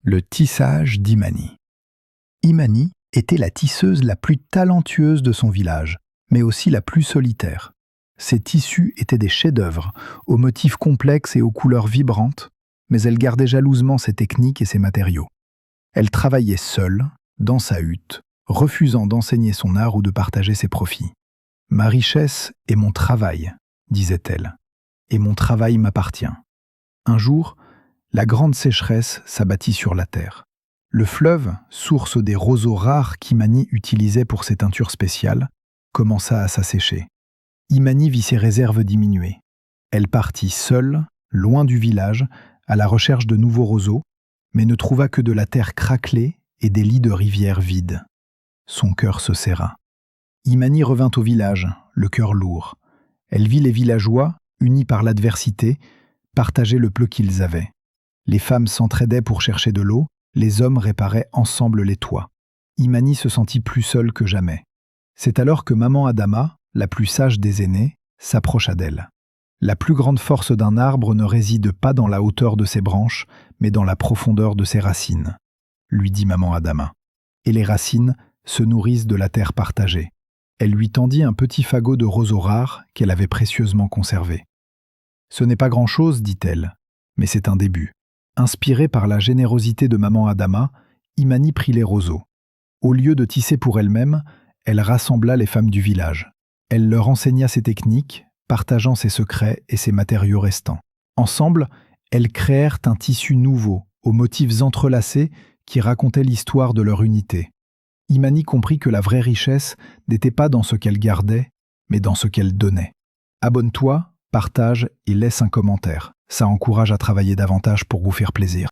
Le tissage d'Imani. Imani était la tisseuse la plus talentueuse de son village, mais aussi la plus solitaire. Ses tissus étaient des chefs-d'œuvre, aux motifs complexes et aux couleurs vibrantes, mais elle gardait jalousement ses techniques et ses matériaux. Elle travaillait seule, dans sa hutte, refusant d'enseigner son art ou de partager ses profits. « Ma richesse est mon travail », disait-elle, « et mon travail m'appartient. » Un jour, la grande sécheresse s'abattit sur la terre. Le fleuve, source des roseaux rares qu'Imani utilisait pour ses teintures spéciales, commença à s'assécher. Imani vit ses réserves diminuer. Elle partit seule, loin du village, à la recherche de nouveaux roseaux, mais ne trouva que de la terre craquelée et des lits de rivière vides. Son cœur se serra. Imani revint au village, le cœur lourd. Elle vit les villageois, unis par l'adversité, partager le peu qu'ils avaient. Les femmes s'entraidaient pour chercher de l'eau, les hommes réparaient ensemble les toits. Imani se sentit plus seule que jamais. C'est alors que maman Adama, la plus sage des aînés, s'approcha d'elle. La plus grande force d'un arbre ne réside pas dans la hauteur de ses branches, mais dans la profondeur de ses racines, lui dit maman Adama. Et les racines se nourrissent de la terre partagée. Elle lui tendit un petit fagot de roseaux rares qu'elle avait précieusement conservé. Ce n'est pas grand-chose, dit-elle, mais c'est un début. Inspirée par la générosité de maman Adama, Imani prit les roseaux. Au lieu de tisser pour elle-même, elle rassembla les femmes du village. Elle leur enseigna ses techniques, partageant ses secrets et ses matériaux restants. Ensemble, elles créèrent un tissu nouveau, aux motifs entrelacés qui racontait l'histoire de leur unité. Imani comprit que la vraie richesse n'était pas dans ce qu'elle gardait, mais dans ce qu'elle donnait. Abonne-toi, partage et laisse un commentaire. Ça encourage à travailler davantage pour vous faire plaisir.